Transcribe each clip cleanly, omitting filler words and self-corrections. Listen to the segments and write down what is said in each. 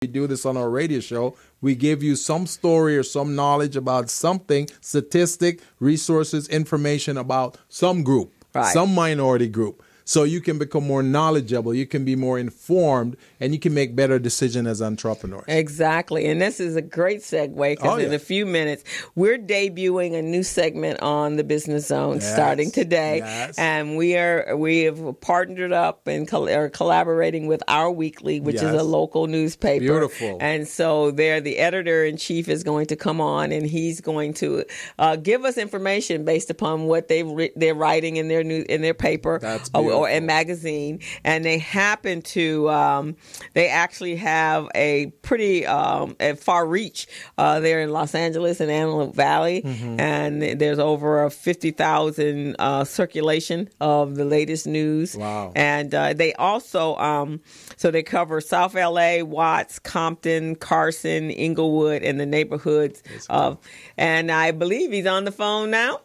we do this on our radio show. We give you some story or some knowledge about something, statistic, resources, information about some group, some minority group. So you can become more knowledgeable, you can be more informed, and you can make better decisions as entrepreneurs. Exactly. And this is a great segue because in a few minutes, we're debuting a new segment on the Business Zone starting today. Yes. And we have partnered up and are collaborating with Our Weekly, which is a local newspaper. Beautiful. And so the editor-in-chief is going to come on, and he's going to give us information based upon what they're writing in their paper. That's beautiful. Or a magazine, and they happen to they actually have a pretty far reach there in Los Angeles and Antelope Valley, and there's over 50,000 circulation of the latest news. Wow. And they also so they cover South LA, Watts, Compton, Carson, Inglewood, and the neighborhoods of. And I believe he's on the phone now.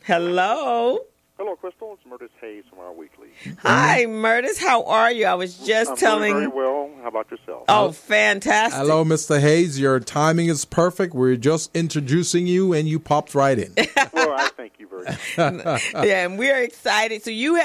Hello. Hello, Crystal. It's Merdies Hayes from Our Weekly. Hi, Merdies. How are you? I was just telling. Doing very well. How about yourself? Oh, fantastic. Hello, Mr. Hayes. Your timing is perfect. We're just introducing you, and you popped right in. Well, I thank you very much. Yeah, and we're excited. So you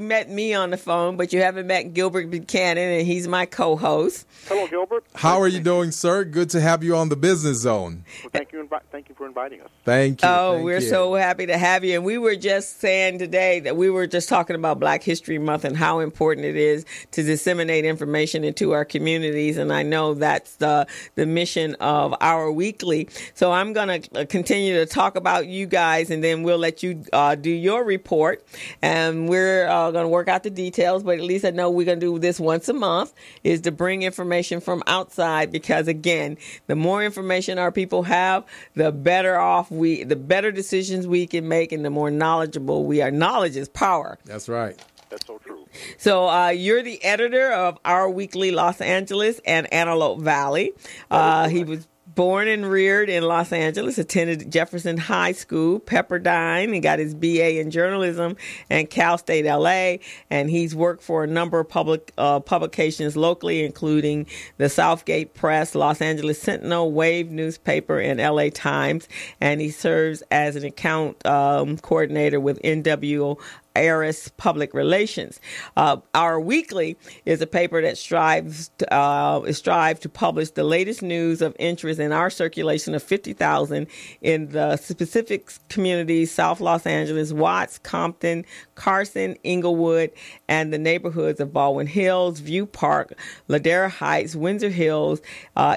met me on the phone, but you haven't met Gilbert Buchanan, and he's my co-host. Hello, Gilbert. How are you doing, sir? Good to have you on the Business Zone. Well, thank you for inviting us. Thank you. Oh, we're so happy to have you. And we were just saying today that we were just talking about Black History Month and how important it is to disseminate information into our communities. And I know that's the mission of Our Weekly. So I'm going to continue to talk about you guys, and then we'll let you do your report. And we're going to work out the details, but at least I know we're going to do this once a month, is to bring information from outside, because again, the more information our people have, the better decisions we can make, and the more knowledgeable we are. Knowledge is power. That's right. That's so true. So you're the editor of Our Weekly Los Angeles and Antelope Valley. He was born and reared in Los Angeles, attended Jefferson High School, Pepperdine, and got his BA in journalism and Cal State LA. And he's worked for a number of publications locally, including the Southgate Press, Los Angeles Sentinel, Wave newspaper, and LA Times. And he serves as an account coordinator with NW ARIS Public Relations. Our Weekly is a paper that strives to publish the latest news of interest in our circulation of 50,000 in the specific communities: South Los Angeles, Watts, Compton, Carson, Inglewood, and the neighborhoods of Baldwin Hills, View Park, Ladera Heights, Windsor Hills,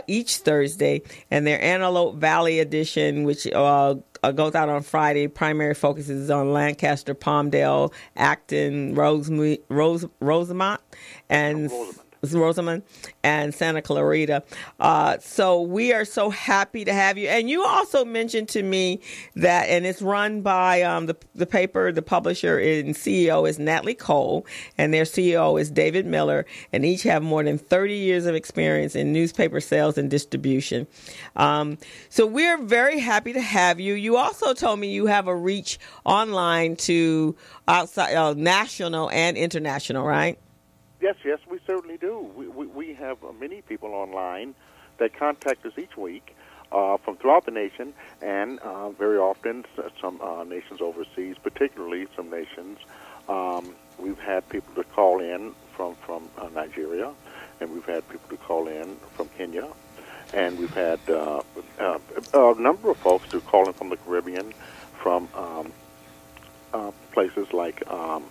each Thursday. And their Antelope Valley edition, which goes out on Friday, primary focuses on Lancaster, Palmdale, Acton, Rosamond, and Santa Clarita. So we are so happy to have you. And you also mentioned to me that, and it's run by the paper, the publisher and CEO is Natalie Cole, and their CEO is David Miller, and each have more than 30 years of experience in newspaper sales and distribution. So we're very happy to have you. You also told me you have a reach online to outside, national and international, right? Yes, we certainly do. We have many people online that contact us each week from throughout the nation, and very often some nations overseas, particularly some nations. We've had people to call in from Nigeria, and we've had people to call in from Kenya, and we've had a number of folks to call in from the Caribbean, from places like the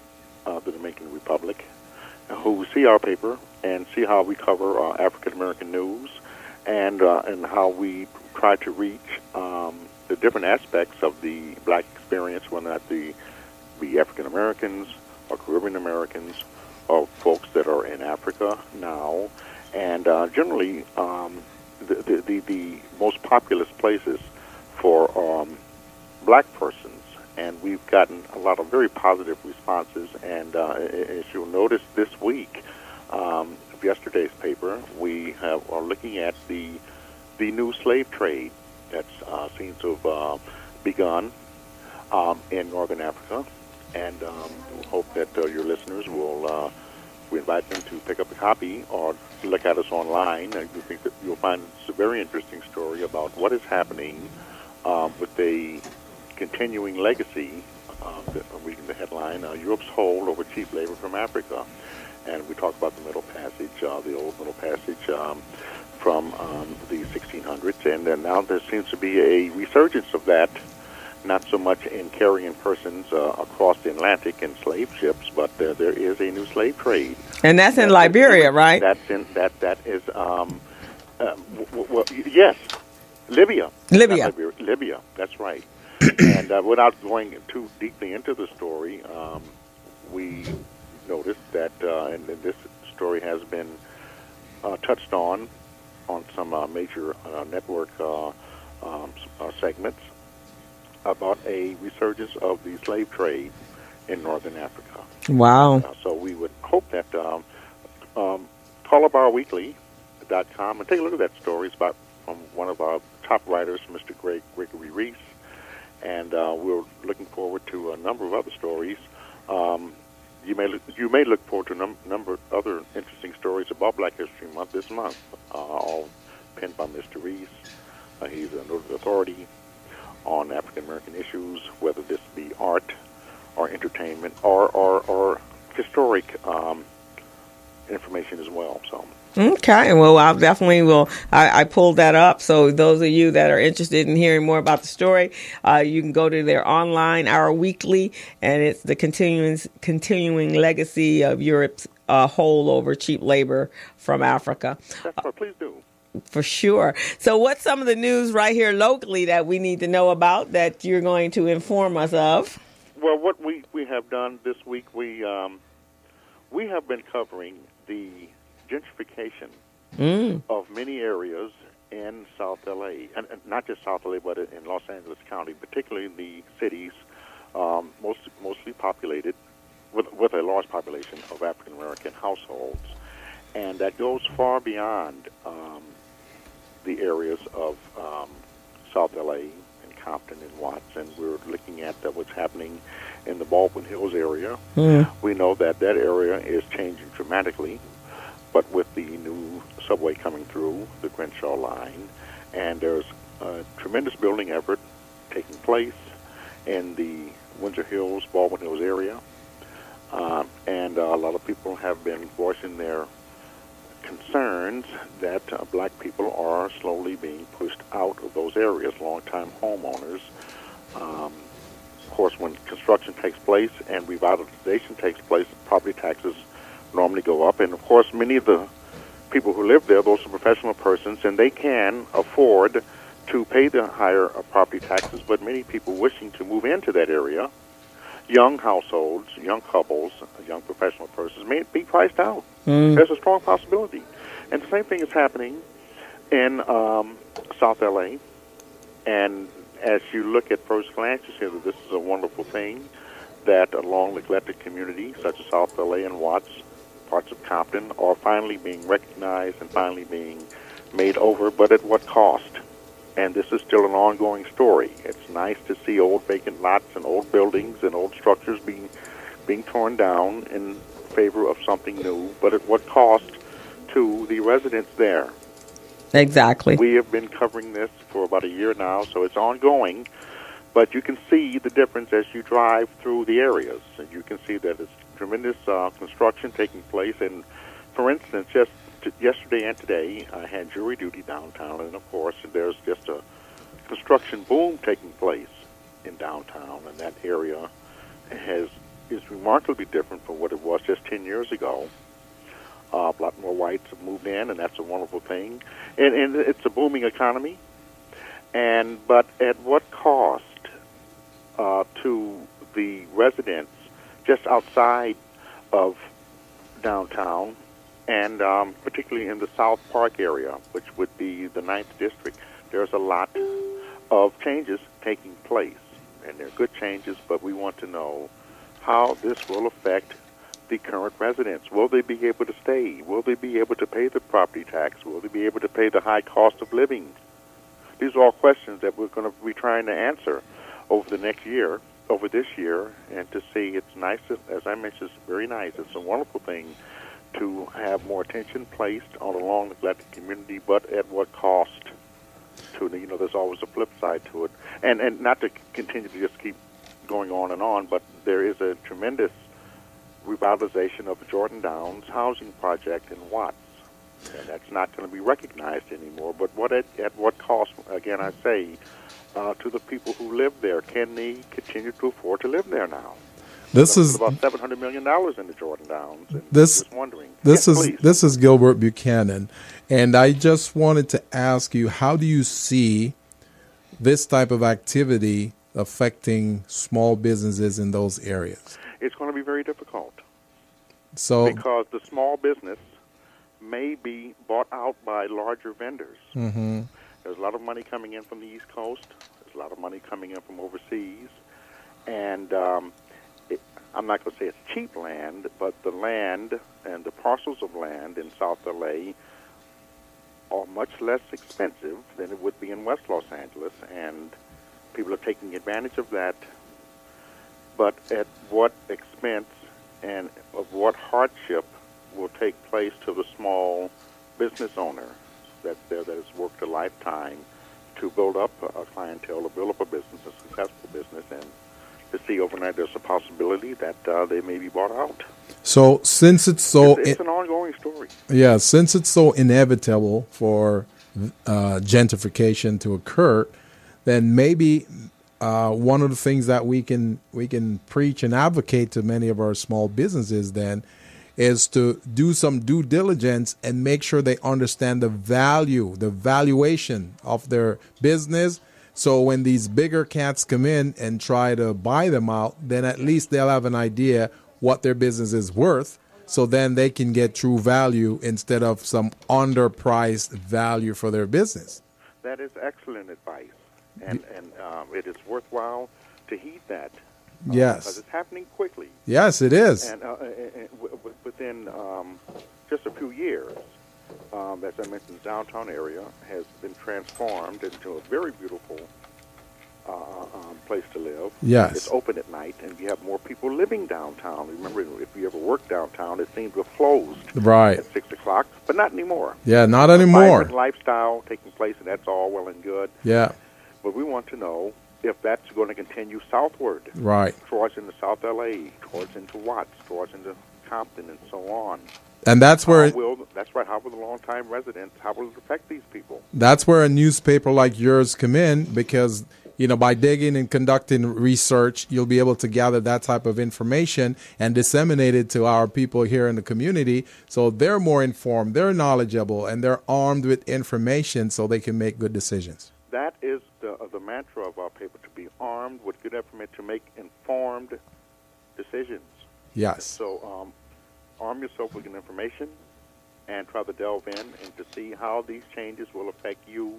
Dominican Republic, who see our paper and see how we cover African American news, and how we try to reach the different aspects of the Black experience, whether that be African Americans or Caribbean Americans or folks that are in Africa now, and generally the most populous places for Black persons. And we've gotten a lot of very positive responses. And as you'll notice this week, of yesterday's paper, we are looking at the new slave trade that seems to have begun in Northern Africa. And we hope that your listeners will We invite them to pick up a copy or look at us online. And you think that you'll find it's a very interesting story about what is happening with the continuing legacy. I'm reading the headline, Europe's hold over cheap labor from Africa. And we talk about the Middle Passage, the old Middle Passage from the 1600s. And then now there seems to be a resurgence of that, not so much in carrying persons across the Atlantic in slave ships, but there is a new slave trade. And that's in Liberia, right? Yes, Libya. Libya, that's right. And without going too deeply into the story, we noticed that, and this story has been touched on some major network segments, about a resurgence of the slave trade in northern Africa. Wow. So we would hope that call-up-our-weekly.com and take a look at that story. It's from one of our top writers, Mr. Gregory Reese. And we're looking forward to a number of other stories. You may look forward to a number of other interesting stories about Black History Month this month, all penned by Mr. Reese. He's a noted authority on African American issues, whether this be art or entertainment or historic information as well. So. Okay, well, I definitely will. I pulled that up. So those of you that are interested in hearing more about the story, you can go to their online, Our Weekly, and it's the continuing legacy of Europe's hold over cheap labor from Africa. Please do. For sure. So what's some of the news right here locally that we need to know about that you're going to inform us of? Well, what we have done this week, we have been covering the gentrification of many areas in South LA, and not just South LA, but in Los Angeles County, particularly in the cities mostly populated with a large population of African American households, and that goes far beyond the areas of South LA and Compton and Watts, and we're looking at what's happening in the Baldwin Hills area. We know that area is changing dramatically, but with the new subway coming through, the Crenshaw line, and there's a tremendous building effort taking place in the Windsor Hills, Baldwin Hills area, and a lot of people have been voicing their concerns that black people are slowly being pushed out of those areas, longtime homeowners. Of course, when construction takes place and revitalization takes place, property taxes normally go up. And, of course, many of the people who live there, those are professional persons, and they can afford to pay the higher property taxes. But many people wishing to move into that area, young households, young couples, young professional persons, may be priced out. There's a strong possibility. And the same thing is happening in South L.A. And as you look at first glance, you see that this is a wonderful thing, that a long-neglected community such as South L.A. and Watts, parts of Compton, are finally being recognized and finally being made over, but at what cost? And this is still an ongoing story. It's nice to see old vacant lots and old buildings and old structures being torn down in favor of something new, but at what cost to the residents there? Exactly. We have been covering this for about a year now, so it's ongoing, but you can see the difference as you drive through the areas, and you can see that it's tremendous construction taking place. And, for instance, just yesterday and today, I had jury duty downtown, and, of course, there's just a construction boom taking place in downtown, and that area is remarkably different from what it was just 10 years ago. A lot more whites have moved in, and that's a wonderful thing. And it's a booming economy. But at what cost to the residents just outside of downtown, and particularly in the South Park area, which would be the 9th District? There's a lot of changes taking place, and they're good changes, but we want to know how this will affect the current residents. Will they be able to stay? Will they be able to pay the property tax? Will they be able to pay the high cost of living? These are all questions that we're going to be trying to answer over the next year, over this year, and to see. It's nice, as I mentioned, it's very nice. It's a wonderful thing to have more attention placed on a long-neglected community, but at what cost? There's always a flip side to it. And not to continue to just keep going on, but there is a tremendous revitalization of the Jordan Downs housing project in Watts. And that's not going to be recognized anymore. But at what cost, again, I say, to the people who live there? Can they continue to afford to live there now? This is about $700 million in the Jordan Downs. And just wondering. This Yes, is Gilbert Buchanan, and I just wanted to ask you, how do you see this type of activity affecting small businesses in those areas? It's going to be very difficult. So because the small business may be bought out by larger vendors. Mm-hmm. There's a lot of money coming in from the East Coast. There's a lot of money coming in from overseas. And I'm not going to say it's cheap land, but the land and the parcels of land in South L.A. are much less expensive than it would be in West Los Angeles, and people are taking advantage of that. But at what expense and of what hardship will take place to the small business owner that's there that has worked a lifetime to build up a clientele, to build up a business, a successful business, and to see overnight there's a possibility that they may be bought out. So since it's so... It's an ongoing story. Yeah, since it's so inevitable for gentrification to occur, then maybe one of the things that we can preach and advocate to many of our small businesses then is to do some due diligence and make sure they understand the value, the valuation of their business. So when these bigger cats come in and try to buy them out, then at least they'll have an idea what their business is worth. So then they can get true value instead of some underpriced value for their business. That is excellent advice. And it is worthwhile to heed that. Yes. Because it's happening quickly. Yes, it is. And within just a few years, as I mentioned, the downtown area has been transformed into a very beautiful place to live. Yes. It's open at night, and you have more people living downtown. Remember, if you ever worked downtown, it seemed to have closed Right. at 6 o'clock, but not anymore. Yeah, not anymore. Vibrant lifestyle taking place, and that's all well and good. Yeah. But we want to know if that's going to continue southward. Right. Towards into South L.A., towards into Watts, towards into Compton, and so on. And that's where... That's right. How will the long-time residents, how will it affect these people? That's where a newspaper like yours come in, because, by digging and conducting research, you'll be able to gather that type of information and disseminate it to our people here in the community, so they're more informed, they're knowledgeable, and they're armed with information so they can make good decisions. That is the mantra of our paper, to be armed with good information to make informed decisions. Yes. So arm yourself with good information and try to delve in and to see how these changes will affect you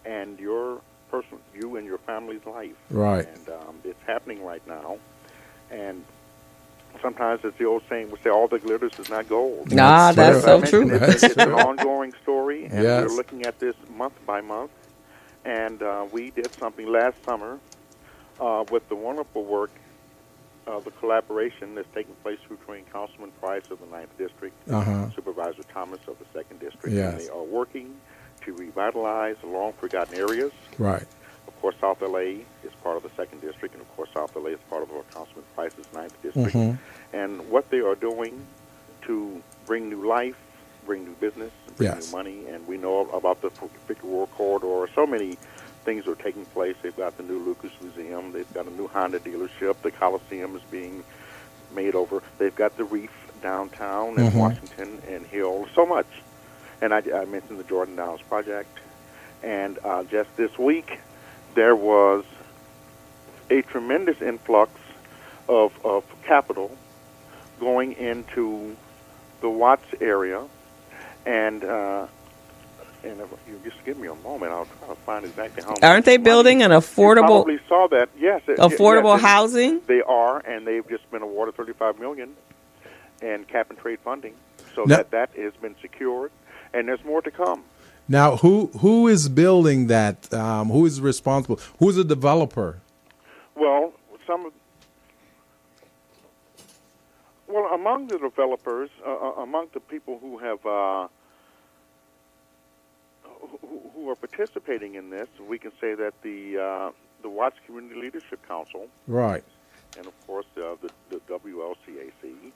and your family's life. Right. And it's happening right now. And sometimes, as the old saying would say, all that glitters is not gold. Nah, that's so true. It's an ongoing story, and Yes. we're looking at this month by month. And we did something last summer with the wonderful work, the collaboration that's taking place between Councilman Price of the 9th District and Supervisor Thomas of the 2nd District. Yes. And they are working to revitalize the long-forgotten areas. Right. Of course, South L.A. is part of the 2nd District, and of course, South L.A. is part of Councilman Price's 9th District. And what they are doing to bring new life, bring new business, bring Yes. new money, and we know about the Figueroa Corridor. So many things are taking place. They've got the new Lucas Museum. They've got a new Honda dealership. The Coliseum is being made over. They've got the Reef downtown in Washington and Hill. So much. And I mentioned the Jordan Downs project. And just this week, there was a tremendous influx of capital going into the Watts area. And if you just give me a moment, I'll try to find exactly how much. Aren't they building an affordable? You probably saw that. Yes. Affordable housing? They are, and they've just been awarded $35 million in cap and trade funding. So Now- that has been secured, and there's more to come. Now, who is building that? Who is responsible? Who's the developer? Well, Well, among the developers, among the people who have who are participating in this, we can say that the Watts Community Leadership Council, right, and of course the WLCAC,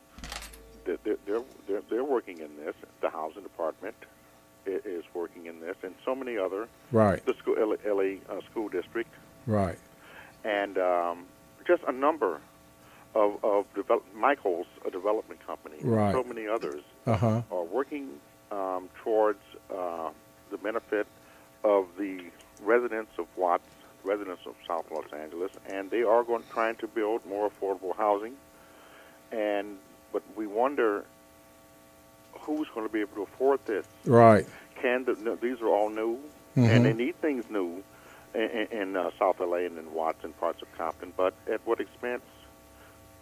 they're working in this. The Housing Department is working in this, and so many other. Right. The school, LA School District. Right. And just a number of Michael's a development company. Right. So many others are working towards the benefit of the residents of Watts, residents of South Los Angeles, and they are trying to build more affordable housing. But we wonder who's going to be able to afford this. Right. These are all new, and they need things new in South LA and in Watts and parts of Compton, but at what expense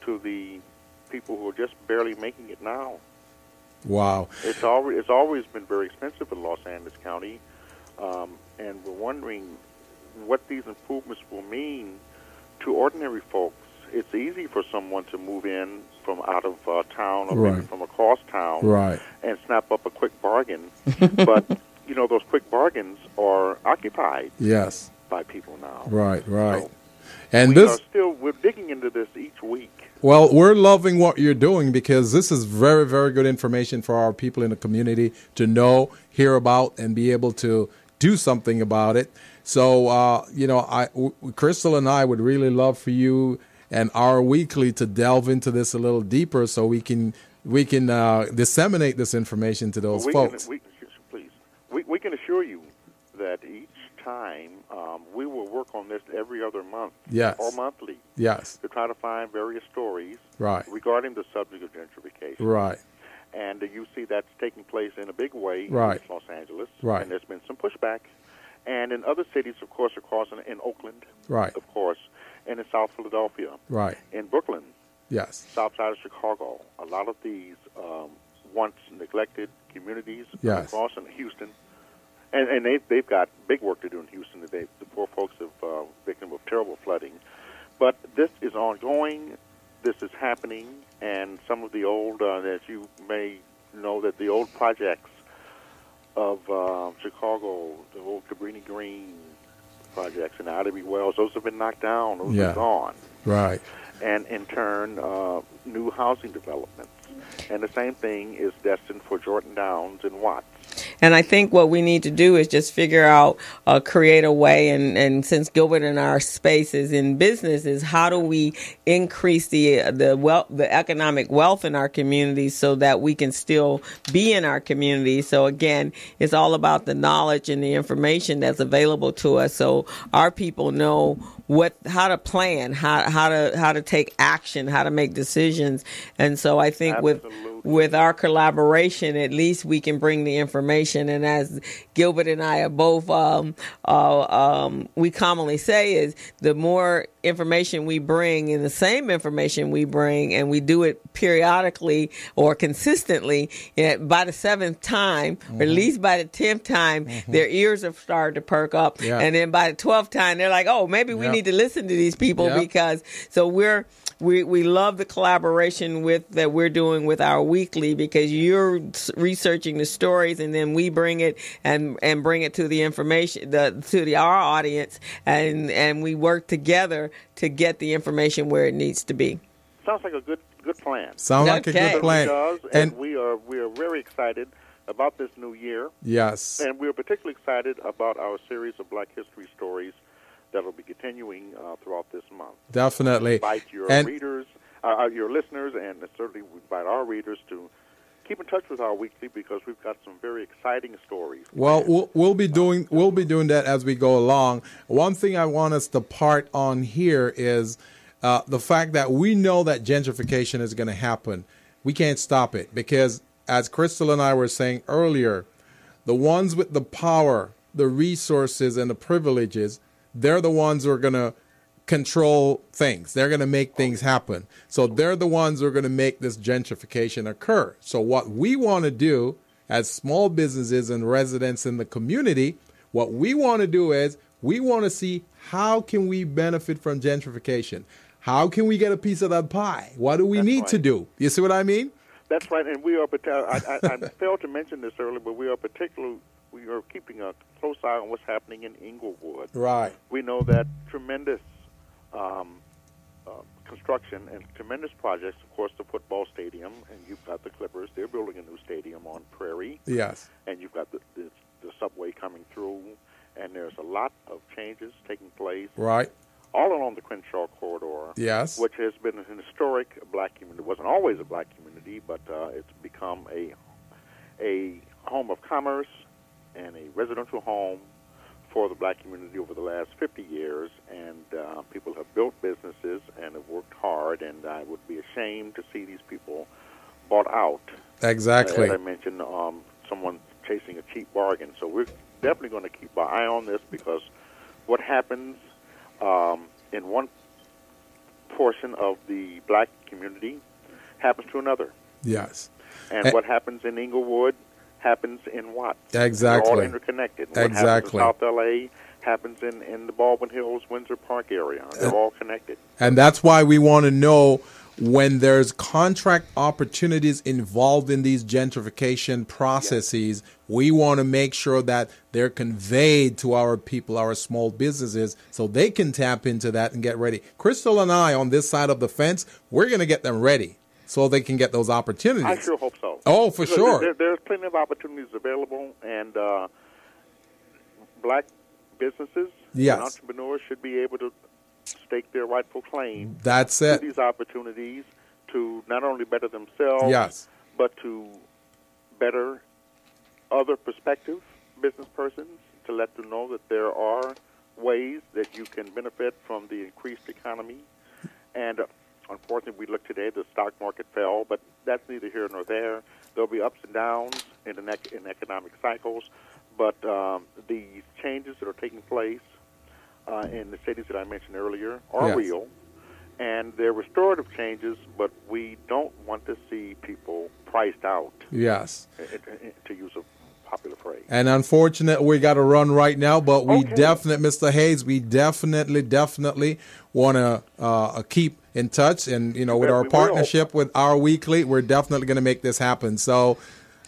to the people who are just barely making it now? Wow. It's always been very expensive in Los Angeles County, and we're wondering what these improvements will mean to ordinary folks. It's easy for someone to move in from out of town or maybe from across town and snap up a quick bargain, but those quick bargains are occupied by people now. Right. So and we're digging into this each week. Well, we're loving what you're doing because this is very, very good information for our people in the community to know, hear about, and be able to do something about it. So, Crystal and I would really love for you and our weekly to delve into this a little deeper so we can disseminate this information to those folks. We can assure you that each time we will work on this every other month or monthly to try to find various stories regarding the subject of gentrification. Right. And you see that's taking place in a big way in Los Angeles. Right. And there's been some pushback. And in other cities, of course, across in Oakland, of course, and in South Philadelphia, in Brooklyn, south side of Chicago, a lot of these once neglected communities across in Houston, and they've got big work to do in Houston. The poor folks have victim of terrible flooding, but this is ongoing. This is happening, and some of the old, as you may know, that the old projects of Chicago, the old Cabrini Green projects and Ivy Wells, those have been knocked down. Those are gone. Right. And in turn, new housing developments. And the same thing is destined for Jordan Downs and Watts. And I think what we need to do is just figure out, create a way, and since Gilbert and our space is in business, is how do we increase the economic wealth in our communities so that we can still be in our community. So again, it's all about the knowledge and the information that's available to us, so our people know how to plan, how to take action, how to make decisions. And so I think with our collaboration, at least we can bring the information. And as Gilbert and I are both, we commonly say is the more information we bring and the same information we bring, and we do it periodically or consistently, by the 7th time, or at least by the 10th time, their ears have started to perk up. And then by the 12th time, they're like, oh, maybe we need to listen to these people because we love the collaboration that we're doing with our weekly, because you're researching the stories and then we bring it and bring it to the information to our audience, and we work together to get the information where it needs to be. Sounds like a good plan. Sounds like a good plan. And we are very excited about this new year. Yes. And we're particularly excited about our series of Black History stories that will be continuing throughout this month. Definitely. We invite your readers, your listeners, and certainly we invite our readers to keep in touch with our weekly, because we've got some very exciting stories. Well, we'll be doing that as we go along. One thing I want us to part on here is the fact that we know that gentrification is going to happen. We can't stop it because, as Crystal and I were saying earlier, the ones with the power, the resources, and the privileges, they're the ones who are going to control things. They're going to make things happen. So they're the ones who are going to make this gentrification occur. So what we want to do as small businesses and residents in the community, what we want to do is we want to see how can we benefit from gentrification? how can we get a piece of that pie? What do we need to do? You see what I mean? That's right, and we are. I failed to mention this earlier, but we are keeping a close eye on what's happening in Inglewood. Right. We know that tremendous construction and tremendous projects. Of course, the football stadium, and you've got the Clippers. They're building a new stadium on Prairie. Yes. And you've got the subway coming through, and there's a lot of changes taking place. Right. All along the Crenshaw corridor. Yes. Which has been an historic black community. It wasn't always a black community, but it's become a home of commerce and a residential home for the black community over the last 50 years, and people have built businesses and have worked hard, and I would be ashamed to see these people bought out. Exactly. As I mentioned, someone chasing a cheap bargain. So we're definitely going to keep our eye on this, because what happens in one portion of the black community happens to another. Yes. And what happens in Inglewood happens in Watts. Exactly. They're all interconnected. What happens in South L.A. happens in the Baldwin Hills, Windsor Park area. They're all connected. And that's why we want to know when there's contract opportunities involved in these gentrification processes, we want to make sure that they're conveyed to our people, our small businesses, so they can tap into that and get ready. Crystal and I, on this side of the fence, we're going to get them ready so they can get those opportunities. I sure hope so. Oh, for sure. There's plenty of opportunities available, and black businesses and entrepreneurs should be able to stake their rightful claim to these opportunities to not only better themselves, but to better other prospective business persons, to let them know that there are ways that you can benefit from the increased economy. And unfortunately, we look today, the stock market fell, but that's neither here nor there. There'll be ups and downs in economic cycles, but the changes that are taking place in the cities that I mentioned earlier are real, and they're restorative changes, but we don't want to see people priced out. Yes. To use a popular phrase. And unfortunately, we got to run right now, but we Mr. Hayes, we definitely want to keep in touch, and with our partnership with Our Weekly, we're definitely going to make this happen. So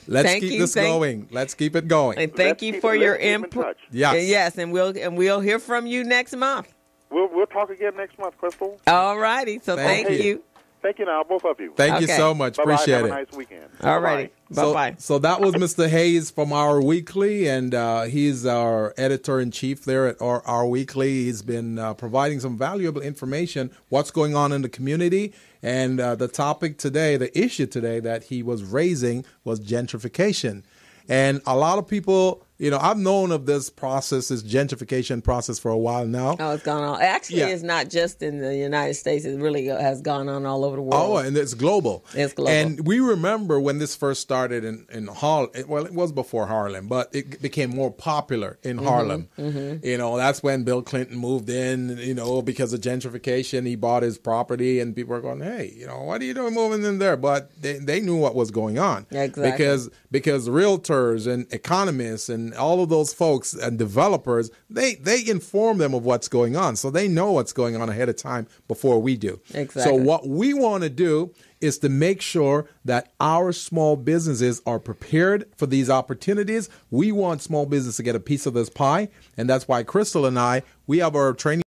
let's keep this going. Let's keep it going. And thank you for your input. Yes, and we'll hear from you next month. We'll talk again next month, Crystal. All righty. So thank you. Thank you now, both of you. Thank you so much. Bye-bye. Appreciate Have it. a nice weekend. All righty. Bye-bye. So that was Mr. Hayes from Our Weekly, and he's our editor-in-chief there at Our Weekly. He's been providing some valuable information, what's going on in the community, and the topic today, the issue today that he was raising was gentrification. And a lot of people, I've known of this process, this gentrification process, for a while now. Oh, it's gone on. Actually, it's not just in the United States. It really has gone on all over the world. Oh, and it's global. It's global. And we remember when this first started in Harlem. Well, it was before Harlem, but it became more popular in Harlem. Mm-hmm. That's when Bill Clinton moved in, because of gentrification. He bought his property, and people were going, hey, what are you doing moving in there? But they knew what was going on. Exactly. Because realtors and economists and all of those folks and developers, they inform them of what's going on. So they know what's going on ahead of time before we do. Exactly. So what we want to do is to make sure that our small businesses are prepared for these opportunities. We want small business to get a piece of this pie. And that's why Crystal and I, we have our training